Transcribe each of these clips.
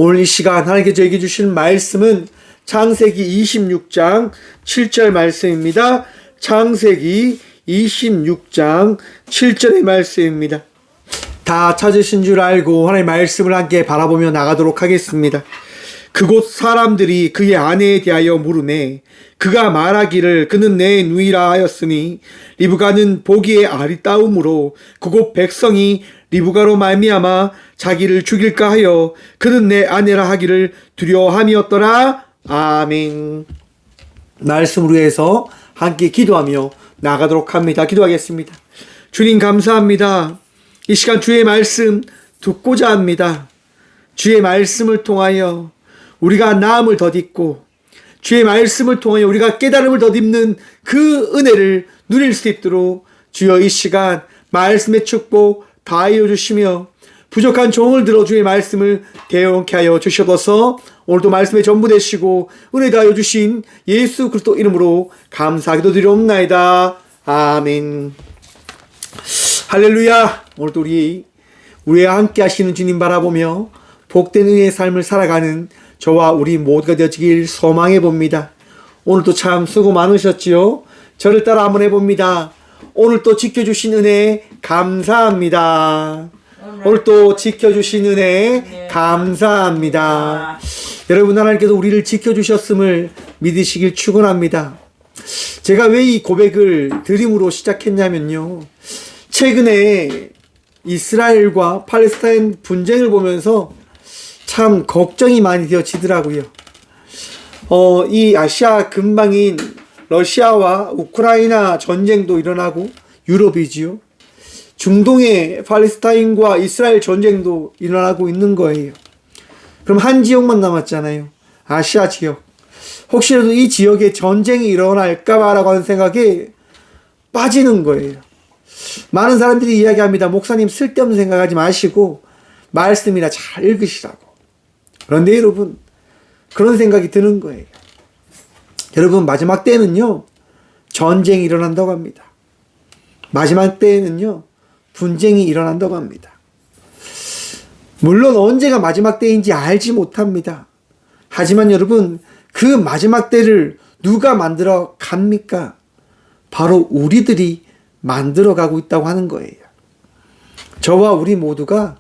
오늘 이 시간 하나님께 저에게 주신 말씀은 창세기 26장 7절 말씀입니다. 창세기 26장 7절의 말씀입니다. 다 찾으신 줄 알고 하나님의 말씀을 함께 바라보며 나가도록 하겠습니다. 그곳 사람들이 그의 아내에 대하여 물으매 그가 말하기를 그는 내 누이라 하였으니 리브가는 보기에 아리따움으로 그곳 백성이 리브가로 말미암아 자기를 죽일까 하여 그는 내 아내라 하기를 두려워함이었더라. 아멘. 말씀으로 해서 함께 기도하며 나가도록 합니다. 기도하겠습니다. 주님 감사합니다. 이 시간 주의 말씀 듣고자 합니다. 주의 말씀을 통하여 우리가 나음을 덧입고 주의 말씀을 통하여 우리가 깨달음을 덧입는 그 은혜를 누릴 수 있도록 주여 이 시간 말씀의 축복 다하여 주시며 부족한 종을 들어 주의 말씀을 대용케 하여 주셔서 오늘도 말씀에 전부 되시고 은혜 다하여 주신 예수 그리스도 이름으로 감사하기도 드리옵나이다. 아멘. 할렐루야. 오늘도 우리와 함께 하시는 주님 바라보며 복된 은혜의 삶을 살아가는 저와 우리 모두가 되어지길 소망해 봅니다. 오늘도 참 수고 많으셨지요? 저를 따라 한번 해봅니다. 오늘 또 지켜주신 은혜 감사합니다. 오늘 또 지켜주신 은혜 감사합니다. 여러분 하나님께서 우리를 지켜주셨음을 믿으시길 축원합니다. 제가 왜 이 고백을 드림으로 시작했냐면요. 최근에 이스라엘과 팔레스타인 분쟁을 보면서 참 걱정이 많이 되어지더라고요. 이 아시아 근방인 러시아와 우크라이나 전쟁도 일어나고 유럽이지요. 중동의 팔레스타인과 이스라엘 전쟁도 일어나고 있는 거예요. 그럼 한 지역만 남았잖아요. 아시아 지역. 혹시라도 이 지역에 전쟁이 일어날까봐라고 하는 생각에 빠지는 거예요. 많은 사람들이 이야기합니다. 목사님 쓸데없는 생각하지 마시고 말씀이나 잘 읽으시라고. 그런데 여러분 그런 생각이 드는 거예요. 여러분 마지막 때에는요 전쟁이 일어난다고 합니다. 마지막 때에는요 분쟁이 일어난다고 합니다. 물론 언제가 마지막 때인지 알지 못합니다. 하지만 여러분 그 마지막 때를 누가 만들어 갑니까? 바로 우리들이 만들어 가고 있다고 하는 거예요. 저와 우리 모두가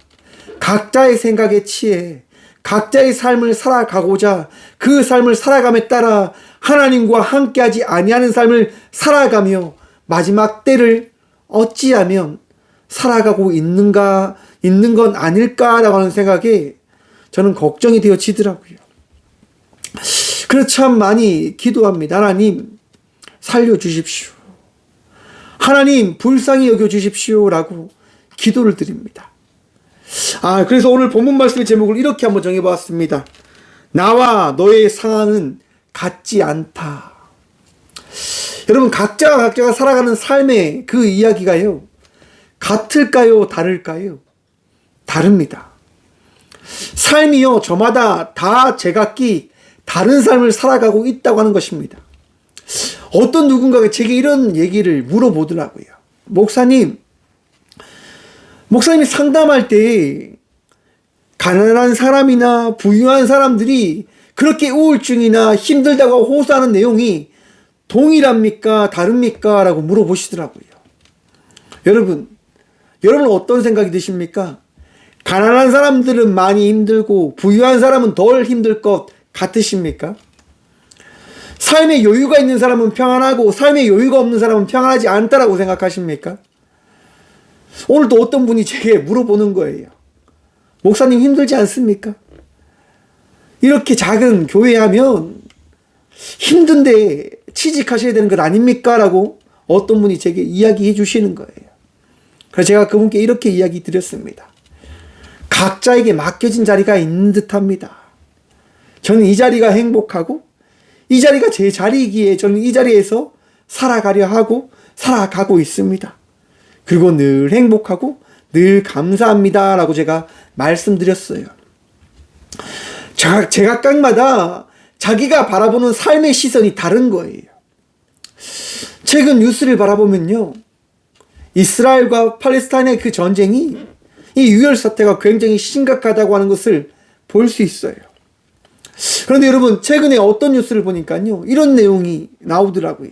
각자의 생각에 취해 각자의 삶을 살아가고자 그 삶을 살아감에 따라 하나님과 함께하지 아니하는 삶을 살아가며 마지막 때를 어찌하면 살아가고 있는 건 아닐까라고 하는 생각에 저는 걱정이 되어지더라고요. 그래서 참 많이 기도합니다. 하나님 살려주십시오. 하나님 불쌍히 여겨주십시오라고 기도를 드립니다. 그래서 오늘 본문 말씀의 제목을 이렇게 한번 정해봤습니다. 나와 너의 상황은 같지 않다. 여러분 각자가 살아가는 삶의 그 이야기가요. 같을까요? 다를까요? 다릅니다. 삶이요. 저마다 다 제각기 다른 삶을 살아가고 있다고 하는 것입니다. 어떤 누군가가 제게 이런 얘기를 물어보더라고요. 목사님이 상담할 때 가난한 사람이나 부유한 사람들이 그렇게 우울증이나 힘들다고 호소하는 내용이 동일합니까? 다릅니까? 라고 물어보시더라고요. 여러분 어떤 생각이 드십니까? 가난한 사람들은 많이 힘들고 부유한 사람은 덜 힘들 것 같으십니까? 삶에 여유가 있는 사람은 평안하고 삶에 여유가 없는 사람은 평안하지 않다라고 생각하십니까? 오늘도 어떤 분이 제게 물어보는 거예요. 목사님 힘들지 않습니까? 이렇게 작은 교회 하면 힘든데 취직하셔야 되는 것 아닙니까? 라고 어떤 분이 제게 이야기해 주시는 거예요. 그래서 제가 그분께 이렇게 이야기 드렸습니다. 각자에게 맡겨진 자리가 있는 듯 합니다. 저는 이 자리가 행복하고 이 자리가 제 자리이기에 저는 이 자리에서 살아가려 하고 살아가고 있습니다. 그리고 늘 행복하고 늘 감사합니다 라고 제가 말씀드렸어요. 제각각마다 자기가 바라보는 삶의 시선이 다른 거예요. 최근 뉴스를 바라보면요. 이스라엘과 팔레스타인의 그 전쟁이 이 유혈 사태가 굉장히 심각하다고 하는 것을 볼 수 있어요. 그런데 여러분, 최근에 어떤 뉴스를 보니까요, 이런 내용이 나오더라고요.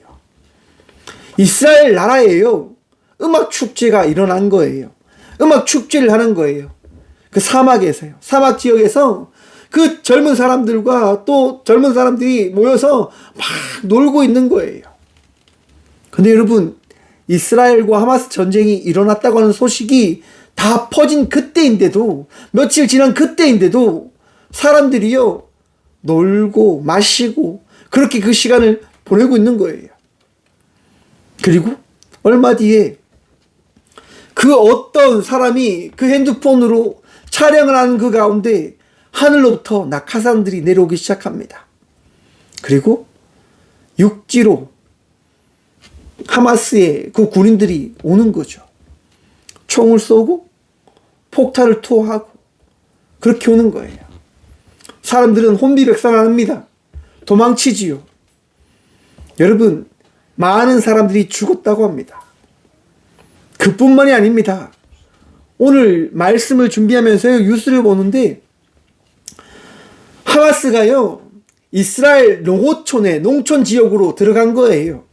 이스라엘 나라에요, 음악 축제가 일어난 거예요. 음악 축제를 하는 거예요. 그 사막에서요. 사막 지역에서 그 젊은 사람들과 또 젊은 사람들이 모여서 막 놀고 있는 거예요. 근데 여러분, 이스라엘과 하마스 전쟁이 일어났다고 하는 소식이 다 퍼진 그때인데도, 며칠 지난 그때인데도 사람들이요, 놀고 마시고 그렇게 그 시간을 보내고 있는 거예요. 그리고 얼마 뒤에 그 어떤 사람이 그 핸드폰으로 촬영을 하는 그 가운데 하늘로부터 낙하산들이 내려오기 시작합니다. 그리고 육지로 하마스의 그 군인들이 오는 거죠. 총을 쏘고 폭탄을 투하하고 그렇게 오는 거예요. 사람들은 혼비백산합니다. 도망치지요. 여러분, 많은 사람들이 죽었다고 합니다. 그뿐만이 아닙니다. 오늘 말씀을 준비하면서요, 뉴스를 보는데 하마스가요, 이스라엘 농어촌의 농촌 지역으로 들어간 거예요.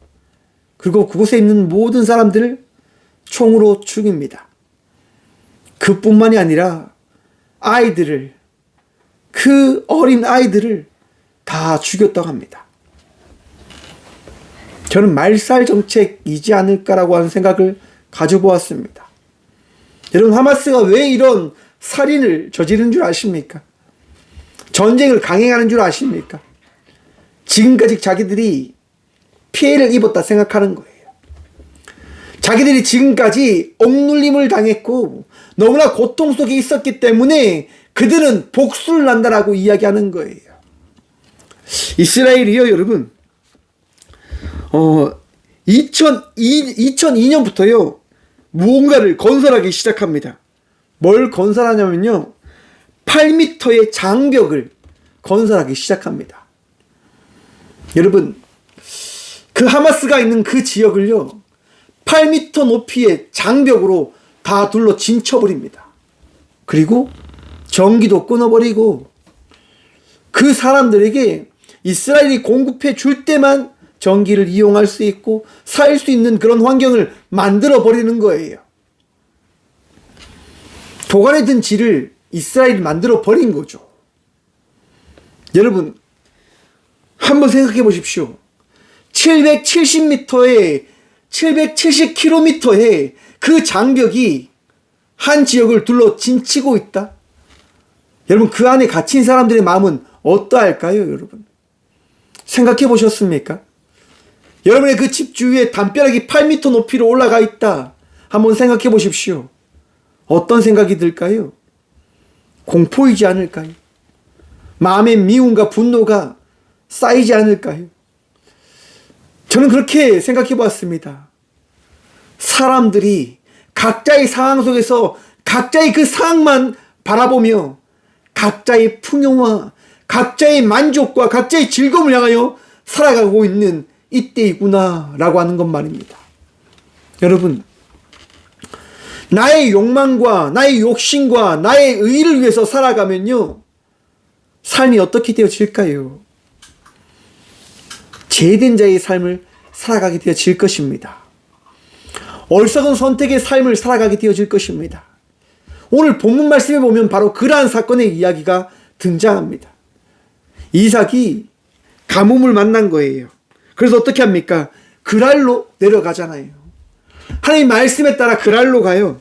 그리고 그곳에 있는 모든 사람들을 총으로 죽입니다. 그뿐만이 아니라 아이들을, 그 어린 아이들을 다 죽였다고 합니다. 저는 말살 정책이지 않을까라고 하는 생각을 가져보았습니다. 여러분, 하마스가 왜 이런 살인을 저지른 줄 아십니까? 전쟁을 강행하는 줄 아십니까? 지금까지 자기들이 피해를 입었다 생각하는 거예요. 자기들이 지금까지 억눌림을 당했고 너무나 고통 속에 있었기 때문에 그들은 복수를 난다라고 이야기하는 거예요. 이스라엘이요, 여러분, 2002년부터요 무언가를 건설하기 시작합니다. 뭘 건설하냐면요, 8m의 장벽을 건설하기 시작합니다. 여러분, 그 하마스가 있는 그 지역을요 8m 높이의 장벽으로 다 둘러 진쳐버립니다. 그리고 전기도 끊어버리고 그 사람들에게 이스라엘이 공급해 줄 때만 전기를 이용할 수 있고 살 수 있는 그런 환경을 만들어 버리는 거예요. 도관에 든 질을 이스라엘이 만들어 버린 거죠. 여러분, 한번 생각해 보십시오. 770m에 770km의 그 장벽이 한 지역을 둘러 진치고 있다. 여러분, 그 안에 갇힌 사람들의 마음은 어떠할까요, 여러분? 생각해 보셨습니까? 여러분의 그 집 주위에 담벼락이 8m 높이로 올라가 있다. 한번 생각해 보십시오. 어떤 생각이 들까요? 공포이지 않을까요? 마음의 미움과 분노가 쌓이지 않을까요? 저는 그렇게 생각해 보았습니다. 사람들이 각자의 상황 속에서 각자의 그 상황만 바라보며 각자의 풍요와 각자의 만족과 각자의 즐거움을 향하여 살아가고 있는 이때이구나 라고 하는 것 말입니다. 여러분, 나의 욕망과 나의 욕심과 나의 의를 위해서 살아가면요 삶이 어떻게 되어질까요? 죄된 자의 삶을 살아가게 되어질 것입니다. 어리석은 선택의 삶을 살아가게 되어질 것입니다. 오늘 본문 말씀에 보면 바로 그러한 사건의 이야기가 등장합니다. 이삭이 가뭄을 만난 거예요. 그래서 어떻게 합니까? 그랄로 내려가잖아요. 하나님 말씀에 따라 그랄로 가요.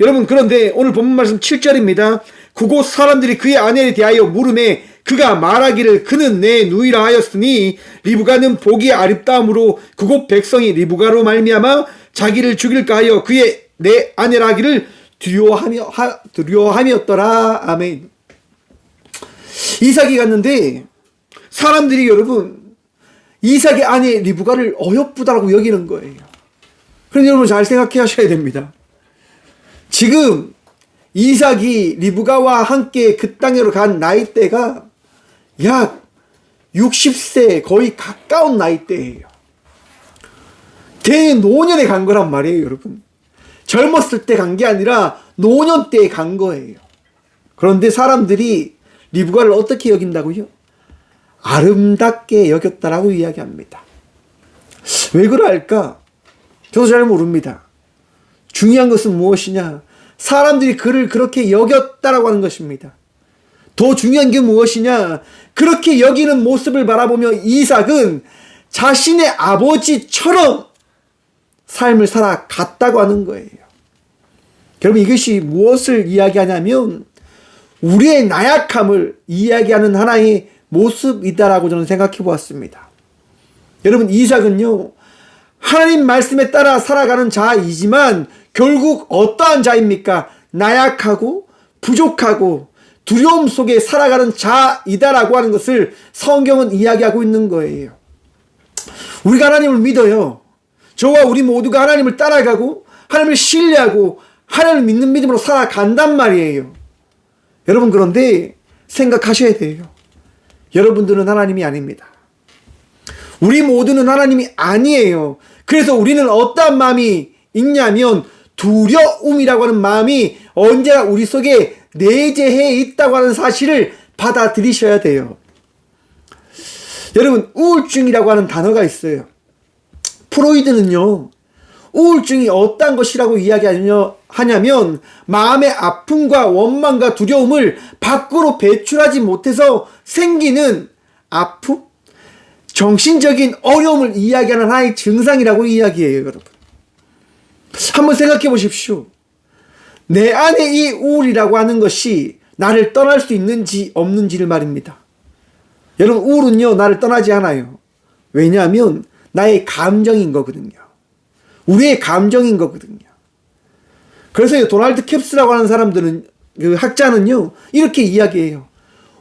여러분, 그런데 오늘 본문 말씀 7절입니다. 그곳 사람들이 그의 아내에 대하여 물음에 그가 말하기를 그는 내 누이라 하였으니 리브가는 보기에 아름다움으로 그곳 백성이 리브가로 말미암아 자기를 죽일까 하여 그의 내 아내라 하기를 두려워함이었더라. 아멘. 이삭이 갔는데 사람들이 여러분 이삭의 아내 리브가를 어여쁘다라고 여기는 거예요. 그런데 여러분 잘 생각해 하셔야 됩니다. 지금 이삭이 리브가와 함께 그 땅으로 간 나이대가 약 60세 거의 가까운 나이대예요. 대노년에 간 거란 말이에요, 여러분. 젊었을 때 간 게 아니라 노년 때에 간 거예요. 그런데 사람들이 리브가를 어떻게 여긴다고요? 아름답게 여겼다라고 이야기합니다. 왜 그럴까? 저도 잘 모릅니다. 중요한 것은 무엇이냐? 사람들이 그를 그렇게 여겼다라고 하는 것입니다. 더 중요한 게 무엇이냐? 그렇게 여기는 모습을 바라보며 이삭은 자신의 아버지처럼 삶을 살아갔다고 하는 거예요. 여러분, 이것이 무엇을 이야기하냐면 우리의 나약함을 이야기하는 하나의 모습이다라고 저는 생각해 보았습니다. 여러분, 이삭은요, 하나님 말씀에 따라 살아가는 자이지만 결국 어떠한 자입니까? 나약하고 부족하고 두려움 속에 살아가는 자이다라고 하는 것을 성경은 이야기하고 있는 거예요. 우리가 하나님을 믿어요. 저와 우리 모두가 하나님을 따라가고 하나님을 신뢰하고 하나님을 믿는 믿음으로 살아간단 말이에요. 여러분, 그런데 생각하셔야 돼요. 여러분들은 하나님이 아닙니다. 우리 모두는 하나님이 아니에요. 그래서 우리는 어떠한 마음이 있냐면 두려움이라고 하는 마음이 언제나 우리 속에 내재해 있다고 하는 사실을 받아들이셔야 돼요. 여러분, 우울증이라고 하는 단어가 있어요. 프로이드는요, 우울증이 어떤 것이라고 이야기하냐면 마음의 아픔과 원망과 두려움을 밖으로 배출하지 못해서 생기는 아픔, 정신적인 어려움을 이야기하는 하나의 증상이라고 이야기해요. 여러분, 한번 생각해 보십시오. 내 안에 이 우울이라고 하는 것이 나를 떠날 수 있는지 없는지를 말입니다. 여러분, 우울은요, 나를 떠나지 않아요. 왜냐하면 나의 감정인 거거든요. 우리의 감정인 거거든요. 그래서 도널드 캡스라고 하는 사람들은, 그 학자는요, 이렇게 이야기해요.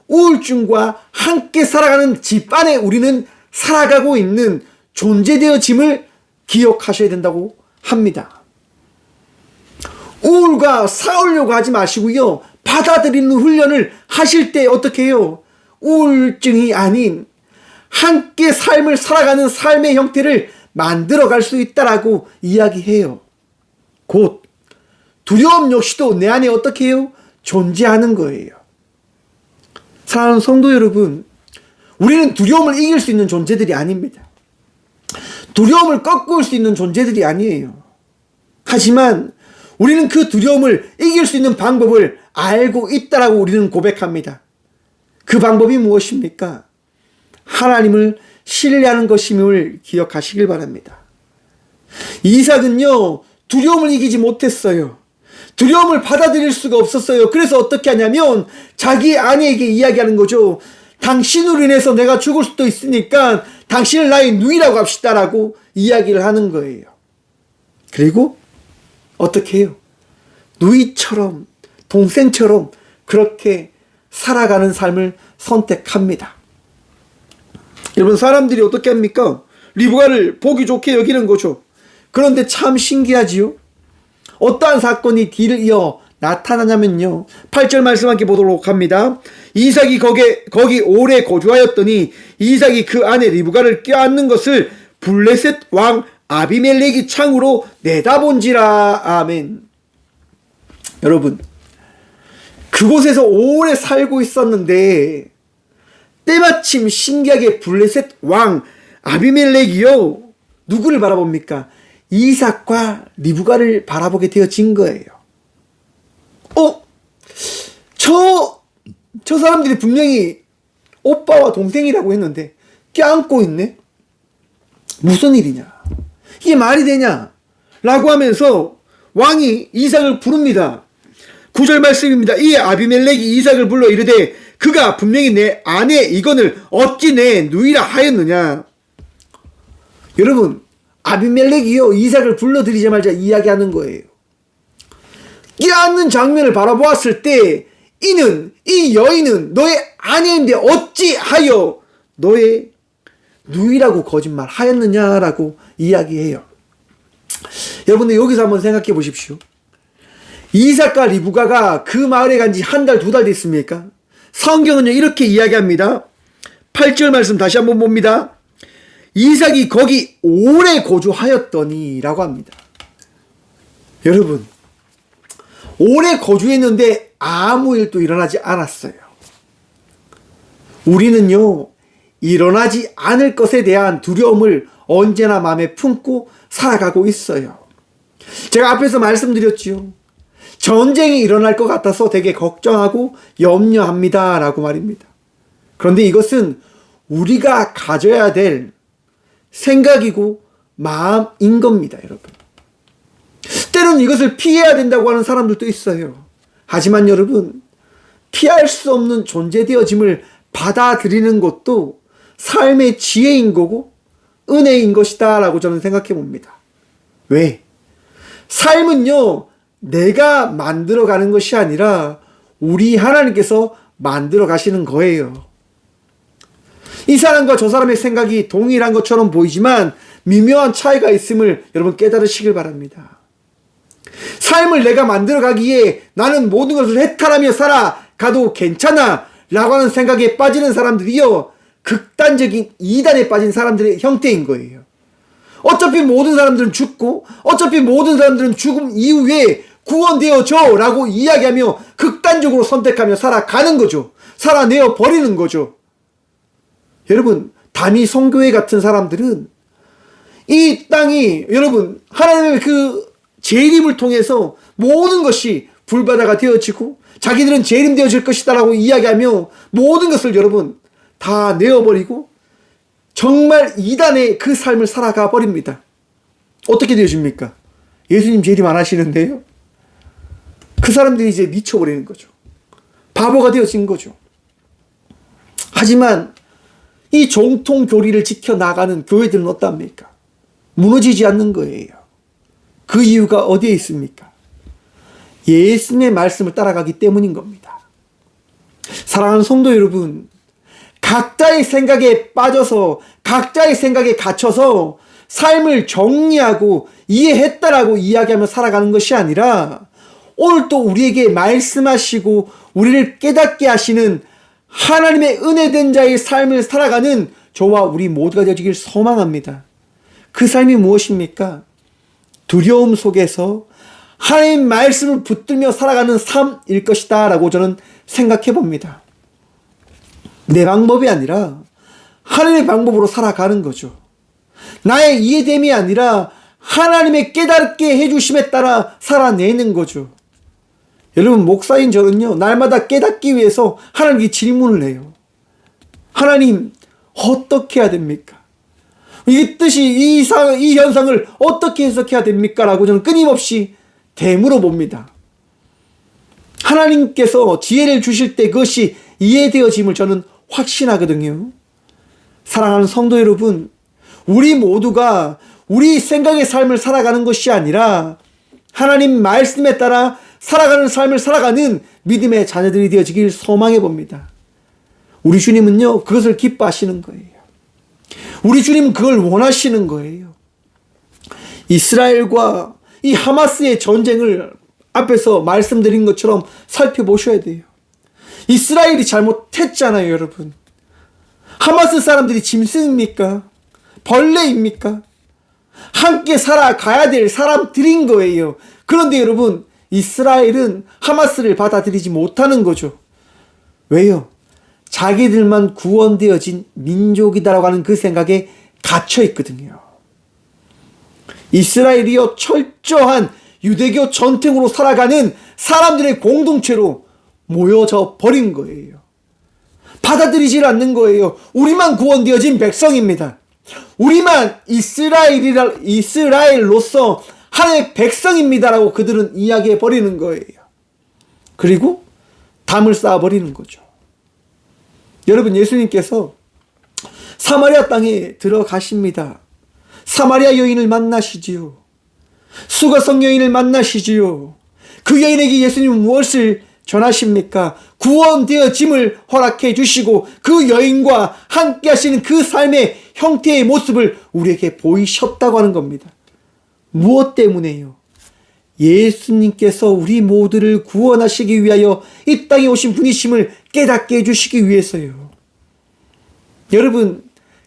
우울증과 함께 살아가는 집안에 우리는 살아가고 있는 존재되어짐을 기억하셔야 된다고 합니다. 우울과 싸우려고 하지 마시고요, 받아들이는 훈련을 하실 때 어떻게 해요? 우울증이 아닌 함께 삶을 살아가는 삶의 형태를 만들어갈 수 있다라고 이야기해요. 곧 두려움 역시도 내 안에 어떻게 해요? 존재하는 거예요. 사랑하는 성도 여러분, 우리는 두려움을 이길 수 있는 존재들이 아닙니다. 두려움을 꺾을 수 있는 존재들이 아니에요. 하지만 우리는 그 두려움을 이길 수 있는 방법을 알고 있다라고 우리는 고백합니다. 그 방법이 무엇입니까? 하나님을 신뢰하는 것임을 기억하시길 바랍니다. 이삭은요, 두려움을 이기지 못했어요. 두려움을 받아들일 수가 없었어요. 그래서 어떻게 하냐면 자기 아내에게 이야기하는 거죠. 당신으로 인해서 내가 죽을 수도 있으니까 당신을 나의 누이라고 합시다라고 이야기를 하는 거예요. 그리고 어떻게 해요? 누이처럼, 동생처럼 그렇게 살아가는 삶을 선택합니다. 여러분, 사람들이 어떻게 합니까? 리브가를 보기 좋게 여기는 거죠. 그런데 참 신기하지요? 어떠한 사건이 뒤를 이어 나타나냐면요, 8절 말씀 함께 보도록 합니다. 이삭이 거기 오래 거주하였더니 이삭이 그 아내 리브가를 껴안는 것을 블레셋 왕 아비멜렉이 창으로 내다본지라. 아멘. 여러분, 그곳에서 오래 살고 있었는데 때마침 신기하게 블레셋 왕 아비멜렉이요, 누구를 바라봅니까? 이삭과 리브가를 바라보게 되어진 거예요. 저 사람들이 분명히 오빠와 동생이라고 했는데 껴안고 있네? 무슨 일이냐? 이게 말이 되냐? 라고 하면서 왕이 이삭을 부릅니다. 9절 말씀입니다. 이 아비멜렉이 이삭을 불러 이르되 그가 분명히 내 아내 이건을 어찌 내 누이라 하였느냐? 여러분, 아비멜렉이요, 이삭을 불러들이자마자 이야기하는 거예요. 껴안는 장면을 바라보았을 때 이 여인은 너의 아내인데 어찌하여 너의 누이라고 거짓말 하였느냐라고 이야기해요. 여러분들, 여기서 한번 생각해 보십시오. 이삭과 리브가가 그 마을에 간 지 한 달, 두 달 됐습니까? 성경은요, 이렇게 이야기합니다. 8절 말씀 다시 한번 봅니다. 이삭이 거기 오래 거주하였더니 라고 합니다. 여러분, 오래 거주했는데 아무 일도 일어나지 않았어요. 우리는요, 일어나지 않을 것에 대한 두려움을 언제나 마음에 품고 살아가고 있어요. 제가 앞에서 말씀드렸지요. 전쟁이 일어날 것 같아서 되게 걱정하고 염려합니다 라고 말입니다. 그런데 이것은 우리가 가져야 될 생각이고 마음인 겁니다, 여러분. 때로는 이것을 피해야 된다고 하는 사람들도 있어요. 하지만 여러분, 피할 수 없는 존재되어짐을 받아들이는 것도 삶의 지혜인 거고 은혜인 것이다 라고 저는 생각해 봅니다. 왜? 삶은요, 내가 만들어가는 것이 아니라 우리 하나님께서 만들어 가시는 거예요. 이 사람과 저 사람의 생각이 동일한 것처럼 보이지만 미묘한 차이가 있음을 여러분 깨달으시길 바랍니다. 삶을 내가 만들어가기에 나는 모든 것을 해탈하며 살아가도 괜찮아 라고 하는 생각에 빠지는 사람들이요, 극단적인 이단에 빠진 사람들의 형태인 거예요. 어차피 모든 사람들은 죽고 어차피 모든 사람들은 죽음 이후에 구원되어줘 라고 이야기하며 극단적으로 선택하며 살아가는 거죠. 살아내어 버리는 거죠. 여러분, 다미 성교회 같은 사람들은 이 땅이 여러분 하나님의 그 재림을 통해서 모든 것이 불바다가 되어지고 자기들은 재림되어질 것이다 라고 이야기하며 모든 것을 여러분 다 내어버리고 정말 이단의 그 삶을 살아가 버립니다. 어떻게 되어집니까? 예수님 재림 안 하시는데요? 그 사람들이 이제 미쳐버리는 거죠. 바보가 되어진 거죠. 하지만 이 정통 교리를 지켜나가는 교회들은 어떻습니까? 무너지지 않는 거예요. 그 이유가 어디에 있습니까? 예수님의 말씀을 따라가기 때문인 겁니다. 사랑하는 성도 여러분, 각자의 생각에 빠져서 각자의 생각에 갇혀서 삶을 정리하고 이해했다라고 이야기하며 살아가는 것이 아니라 오늘 또 우리에게 말씀하시고 우리를 깨닫게 하시는 하나님의 은혜된 자의 삶을 살아가는 저와 우리 모두가 되어지길 소망합니다. 그 삶이 무엇입니까? 두려움 속에서 하나님 말씀을 붙들며 살아가는 삶일 것이다 라고 저는 생각해 봅니다. 내 방법이 아니라 하나님의 방법으로 살아가는 거죠. 나의 이해됨이 아니라 하나님의 깨닫게 해주심에 따라 살아내는 거죠. 여러분, 목사인 저는요, 날마다 깨닫기 위해서 하나님께 질문을 해요. 하나님, 어떻게 해야 됩니까? 이 뜻이, 이 현상을 어떻게 해석해야 됩니까? 라고 저는 끊임없이 되물어 봅니다. 하나님께서 지혜를 주실 때 그것이 이해되어짐을 저는 확신하거든요. 사랑하는 성도 여러분, 우리 모두가 우리 생각의 삶을 살아가는 것이 아니라 하나님 말씀에 따라 살아가는 삶을 살아가는 믿음의 자녀들이 되어지길 소망해 봅니다. 우리 주님은요, 그것을 기뻐하시는 거예요. 우리 주님은 그걸 원하시는 거예요. 이스라엘과 이 하마스의 전쟁을 앞에서 말씀드린 것처럼 살펴보셔야 돼요. 이스라엘이 잘못했잖아요, 여러분. 하마스 사람들이 짐승입니까? 벌레입니까? 함께 살아가야 될 사람들인 거예요. 그런데 여러분, 이스라엘은 하마스를 받아들이지 못하는 거죠. 왜요? 자기들만 구원되어진 민족이다라고 하는 그 생각에 갇혀 있거든요. 이스라엘이요, 철저한 유대교 전통으로 살아가는 사람들의 공동체로 모여져 버린 거예요. 받아들이질 않는 거예요. 우리만 구원되어진 백성입니다. 우리만 이스라엘로서 하나님의 백성입니다라고 그들은 이야기해 버리는 거예요. 그리고 담을 쌓아 버리는 거죠. 여러분, 예수님께서 사마리아 땅에 들어가십니다. 사마리아 여인을 만나시지요. 수가성 여인을 만나시지요. 그 여인에게 예수님은 무엇을 전하십니까? 구원되어짐을 허락해 주시고 그 여인과 함께 하시는 그 삶의 형태의 모습을 우리에게 보이셨다고 하는 겁니다. 무엇 때문에요? 예수님께서 우리 모두를 구원하시기 위하여 이 땅에 오신 분이심을 깨닫게 해주시기 위해서요. 여러분,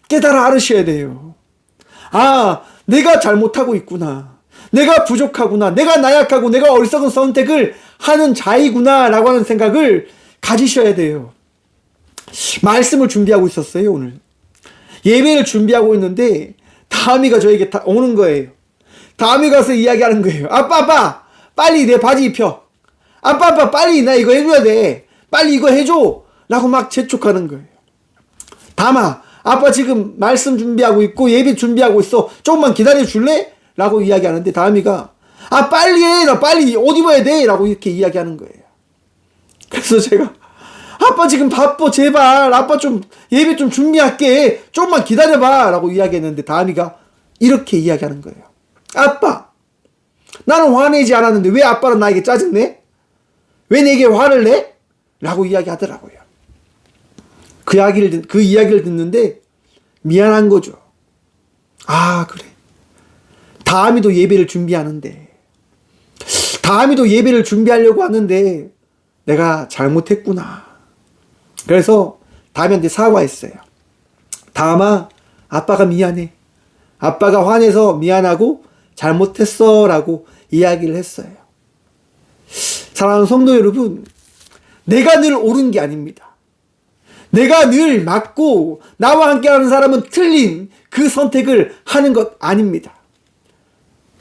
깨달아 알으셔야 돼요. 아, 내가 잘못하고 있구나. 내가 부족하구나. 내가 나약하고 내가 어리석은 선택을 하는 자이구나 라고 하는 생각을 가지셔야 돼요. 말씀을 준비하고 있었어요. 오늘 예배를 준비하고 있는데 다미가 저에게 오는 거예요. 다미 가서 이야기하는 거예요. 아빠 빨리 내 바지 입혀. 아빠 빨리 나 이거 해줘야 돼. 빨리 이거 해줘 라고 막 재촉하는 거예요. 다마, 아빠 지금 말씀 준비하고 있고 예배 준비하고 있어. 조금만 기다려 줄래? 라고 이야기하는데 다미가 빨리 해. 나 빨리 옷 입어야 돼. 라고 이렇게 이야기하는 거예요. 그래서 제가 아빠 지금 바빠. 제발 아빠 좀 예배 좀 준비할게. 조금만 기다려봐. 라고 이야기했는데 다미가 이렇게 이야기하는 거예요. 아빠, 나는 화내지 않았는데 왜 아빠는 나에게 짜증내? 왜 내게 화를 내? 라고 이야기하더라고요. 그 이야기를 듣는데 미안한 거죠. 아, 그래. 다음이도 예배를 준비하는데, 다음이도 예배를 준비하려고 하는데 내가 잘못했구나. 그래서 다음이한테 사과했어요. 다음아, 아빠가 미안해. 아빠가 화내서 미안하고 잘못했어 라고 이야기를 했어요. 사랑하는 성도 여러분, 내가 늘 옳은 게 아닙니다. 내가 늘 맞고 나와 함께하는 사람은 틀린 그 선택을 하는 것 아닙니다.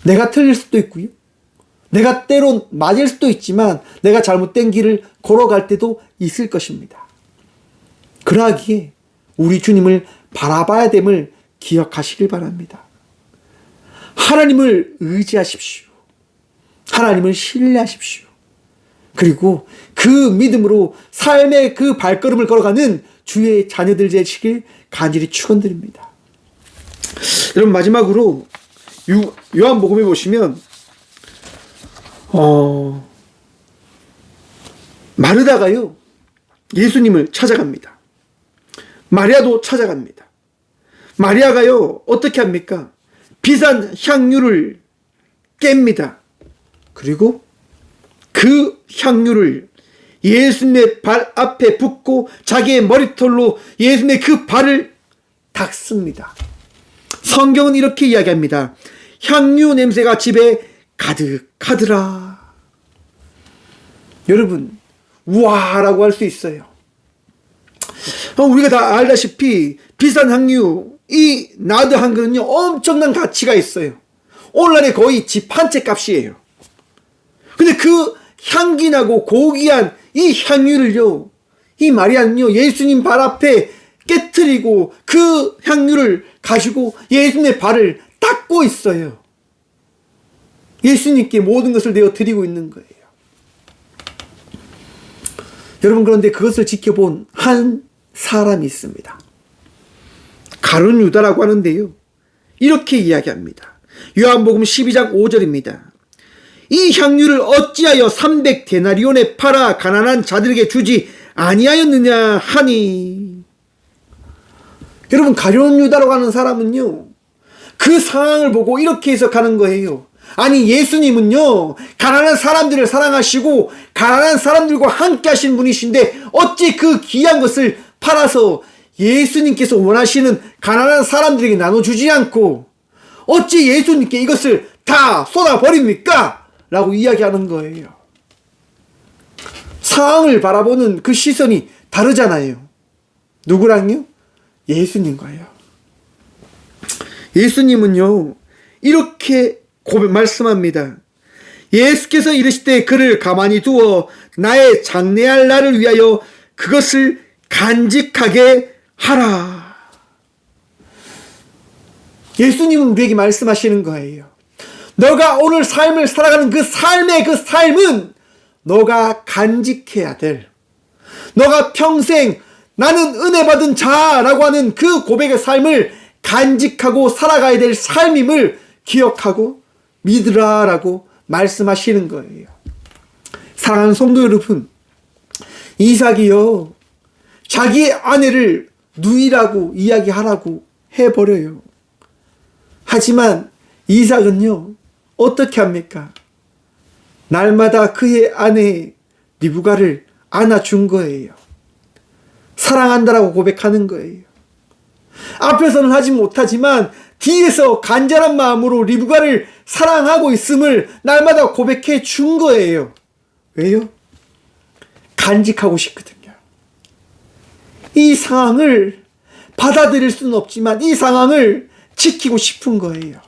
내가 틀릴 수도 있고요. 내가 때론 맞을 수도 있지만 내가 잘못된 길을 걸어갈 때도 있을 것입니다. 그러하기에 우리 주님을 바라봐야 됨을 기억하시길 바랍니다. 하나님을 의지하십시오. 하나님을 신뢰하십시오. 그리고 그 믿음으로 삶의 그 발걸음을 걸어가는 주의 자녀들 되시길 간절히 축원드립니다. 여러분, 마지막으로 요한복음에 보시면 마르다가요 예수님을 찾아갑니다. 마리아도 찾아갑니다. 마리아가요 어떻게 합니까? 비싼 향유를 깹니다. 그리고 그 향유를 예수님의 발 앞에 붓고 자기의 머리털로 예수님의 그 발을 닦습니다. 성경은 이렇게 이야기합니다. 향유 냄새가 집에 가득하더라. 여러분, 우와라고 할 수 있어요. 우리가 다 알다시피 비싼 향유, 이 나드 한 그릇은요 엄청난 가치가 있어요. 오늘날에 거의 집 한 채 값이에요. 근데 그 향기나고 고귀한 이 향유를요, 이 마리아는요 예수님 발 앞에 깨트리고 그 향유를 가지고 예수님의 발을 닦고 있어요. 예수님께 모든 것을 내어 드리고 있는 거예요. 여러분, 그런데 그것을 지켜본 한 사람이 있습니다. 가룟 유다라고 하는데요, 이렇게 이야기합니다. 요한복음 12장 5절입니다. 이 향유를 어찌하여 300데나리온에 팔아 가난한 자들에게 주지 아니하였느냐 하니. 여러분, 가룟 유다라고 하는 사람은요 그 상황을 보고 이렇게 해석하는 거예요. 아니, 예수님은요 가난한 사람들을 사랑하시고 가난한 사람들과 함께 하신 분이신데 어찌 그 귀한 것을 팔아서 예수님께서 원하시는 가난한 사람들에게 나눠주지 않고 어찌 예수님께 이것을 다 쏟아버립니까? 라고 이야기하는 거예요. 상황을 바라보는 그 시선이 다르잖아요. 누구랑요? 예수님과요. 예수님은요 이렇게 말씀합니다. 예수께서 이르시되 그를 가만히 두어 나의 장래할 날을 위하여 그것을 간직하게 하라. 예수님은 우리에게 말씀하시는 거예요. 너가 오늘 삶을 살아가는 그 삶은 너가 간직해야 될, 너가 평생 나는 은혜 받은 자라고 하는 그 고백의 삶을 간직하고 살아가야 될 삶임을 기억하고 믿으라라고 말씀하시는 거예요. 사랑하는 성도 여러분, 이삭이요 자기의 아내를 누이라고 이야기하라고 해버려요. 하지만 이삭은요 어떻게 합니까? 날마다 그의 아내 리브가를 안아준 거예요. 사랑한다라고 고백하는 거예요. 앞에서는 하지 못하지만 뒤에서 간절한 마음으로 리브가를 사랑하고 있음을 날마다 고백해 준 거예요. 왜요? 간직하고 싶거든요. 이 상황을 받아들일 수는 없지만 이 상황을 지키고 싶은 거예요.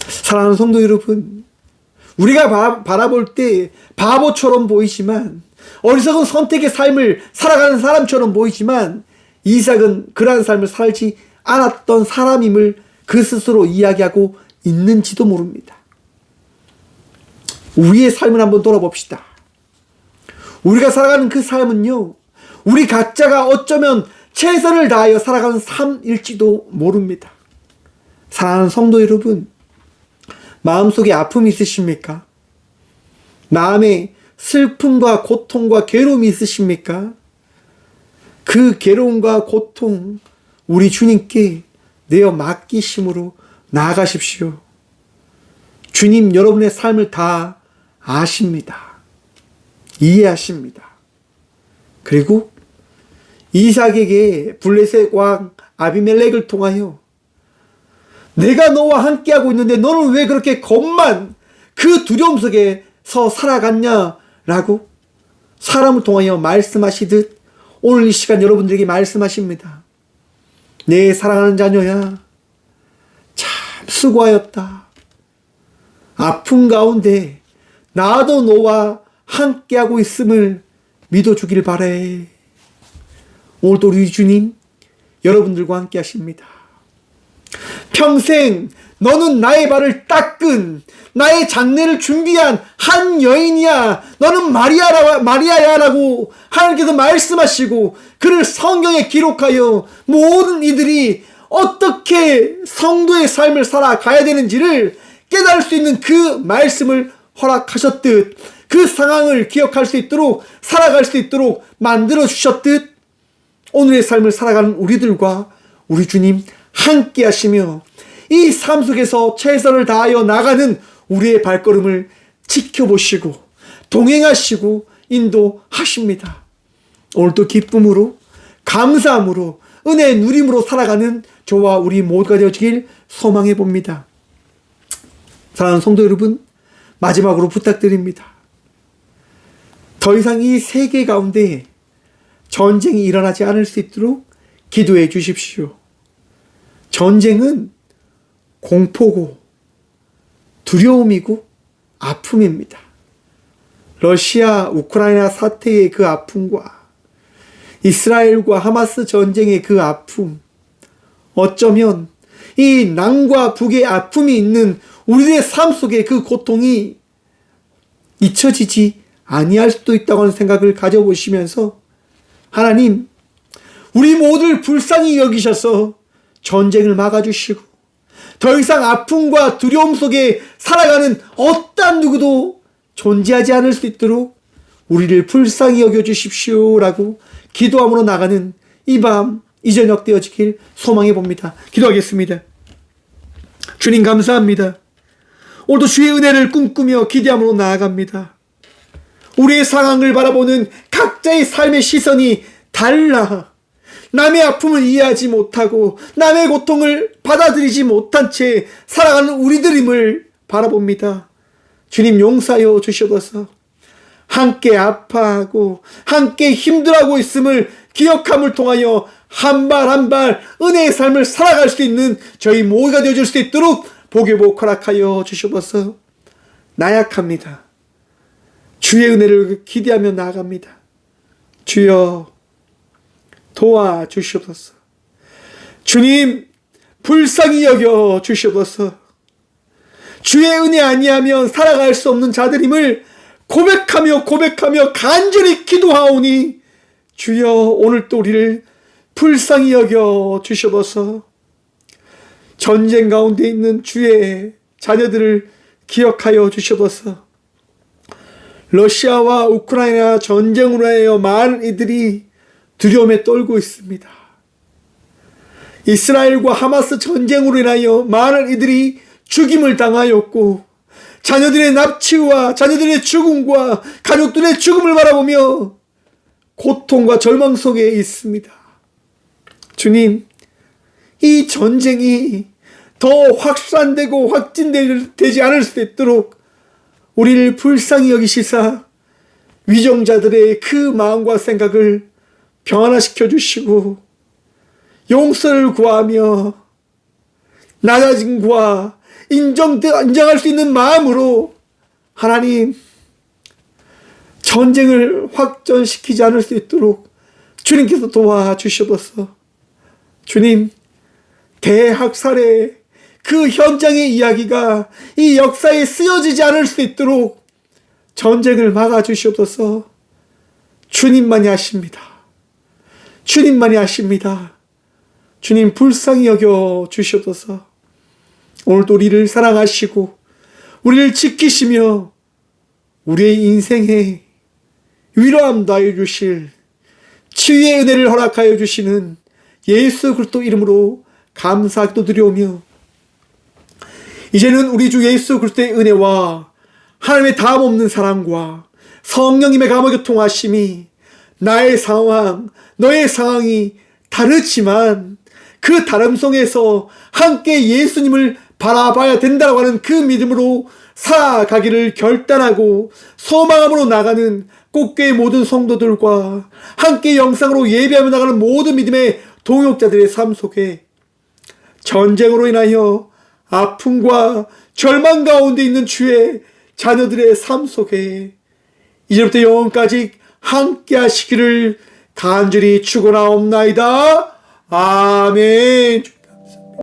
사랑하는 성도 여러분, 우리가 바라볼 때 바보처럼 보이지만, 어리석은 선택의 삶을 살아가는 사람처럼 보이지만, 이삭은 그러한 삶을 살지 않았던 사람임을 그 스스로 이야기하고 있는지도 모릅니다. 우리의 삶을 한번 돌아봅시다. 우리가 살아가는 그 삶은요, 우리 각자가 어쩌면 최선을 다하여 살아가는 삶일지도 모릅니다. 사랑하는 성도 여러분, 마음속에 아픔이 있으십니까? 마음에 슬픔과 고통과 괴로움이 있으십니까? 그 괴로움과 고통 우리 주님께 내어 맡기심으로 나아가십시오. 주님 여러분의 삶을 다 아십니다. 이해하십니다. 그리고 이삭에게 블레셋 왕 아비멜렉을 통하여 내가 너와 함께하고 있는데 너는 왜 그렇게 겁만 그 두려움 속에서 살아갔냐라고 사람을 통하여 말씀하시듯 오늘 이 시간 여러분들에게 말씀하십니다. 내 사랑하는 자녀야, 참 수고하였다. 아픔 가운데 나도 너와 함께하고 있음을 믿어주길 바래. 오늘도 우리 주님 여러분들과 함께 하십니다. 평생 너는 나의 발을 닦은, 나의 장례를 준비한 한 여인이야. 너는 마리아야라고 하나님께서 말씀하시고 그를 성경에 기록하여 모든 이들이 어떻게 성도의 삶을 살아가야 되는지를 깨달을 수 있는 그 말씀을 허락하셨듯, 그 상황을 기억할 수 있도록 살아갈 수 있도록 만들어 주셨듯, 오늘의 삶을 살아가는 우리들과 우리 주님 함께 하시며 이 삶 속에서 최선을 다하여 나가는 우리의 발걸음을 지켜보시고 동행하시고 인도하십니다. 오늘도 기쁨으로, 감사함으로, 은혜의 누림으로 살아가는 저와 우리 모두가 되어지길 소망해 봅니다. 사랑하는 성도 여러분, 마지막으로 부탁드립니다. 더 이상 이 세계 가운데 전쟁이 일어나지 않을 수 있도록 기도해 주십시오. 전쟁은 공포고 두려움이고 아픔입니다. 러시아, 우크라이나 사태의 그 아픔과 이스라엘과 하마스 전쟁의 그 아픔, 어쩌면 이 남과 북의 아픔이 있는 우리의 삶 속에 그 고통이 잊혀지지 아니할 수도 있다고 하는 생각을 가져보시면서 하나님, 우리 모두를 불쌍히 여기셔서 전쟁을 막아주시고 더 이상 아픔과 두려움 속에 살아가는 어떤 누구도 존재하지 않을 수 있도록 우리를 불쌍히 여겨주십시오라고 기도함으로 나가는 이 밤, 이 저녁 되어지길 소망해 봅니다. 기도하겠습니다. 주님 감사합니다. 오늘도 주의 은혜를 꿈꾸며 기대함으로 나아갑니다. 우리의 상황을 바라보는 각자의 삶의 시선이 달라. 남의 아픔을 이해하지 못하고 남의 고통을 받아들이지 못한 채 살아가는 우리들임을 바라봅니다. 주님 용서하여 주시옵소서. 함께 아파하고 함께 힘들어하고 있음을 기억함을 통하여 한 발 한 발 은혜의 삶을 살아갈 수 있는 저희 모두가 되어줄 수 있도록 복의 복 허락하여 주시옵소서. 나약합니다. 주의 은혜를 기대하며 나아갑니다. 주여 도와주시옵소서. 주님 불쌍히 여겨 주시옵소서. 주의 은혜 아니하면 살아갈 수 없는 자들임을 고백하며 간절히 기도하오니 주여 오늘도 우리를 불쌍히 여겨 주시옵소서. 전쟁 가운데 있는 주의 자녀들을 기억하여 주시옵소서. 러시아와 우크라이나 전쟁으로 하여 많은 이들이 두려움에 떨고 있습니다. 이스라엘과 하마스 전쟁으로 인하여 많은 이들이 죽임을 당하였고 자녀들의 납치와 자녀들의 죽음과 가족들의 죽음을 바라보며 고통과 절망 속에 있습니다. 주님, 이 전쟁이 더 확산되고 확진되지 않을 수 있도록 우리를 불쌍히 여기시사 위정자들의 그 마음과 생각을 변화시켜 주시고 용서를 구하며 낮아짐과 인정할 수 있는 마음으로 하나님 전쟁을 확전시키지 않을 수 있도록 주님께서 도와주시옵소서. 주님, 대학살의 그 현장의 이야기가 이 역사에 쓰여지지 않을 수 있도록 전쟁을 막아주시옵소서. 주님만이 하십니다. 주님만이 하십니다. 주님 불쌍히 여겨 주시옵소서. 오늘도 우리를 사랑하시고 우리를 지키시며 우리의 인생에 위로함 다해 주실 치유의 은혜를 허락하여 주시는 예수 그리스도 이름으로 감사 기도드리오며 이제는 우리 주 예수 그리스도의 은혜와 하나님의 다함없는 사랑과 성령님의 감화교통하심이 나의 상황, 너의 상황이 다르지만 그 다름 속에서 함께 예수님을 바라봐야 된다고 하는 그 믿음으로 살아가기를 결단하고 소망함으로 나가는 꽃교회 모든 성도들과 함께 영상으로 예배하며 나가는 모든 믿음의 동역자들의 삶 속에 전쟁으로 인하여 아픔과 절망 가운데 있는 주의 자녀들의 삶 속에 이제부터 영원까지 함께 하시기를 간절히 축원하옵나이다. 아멘.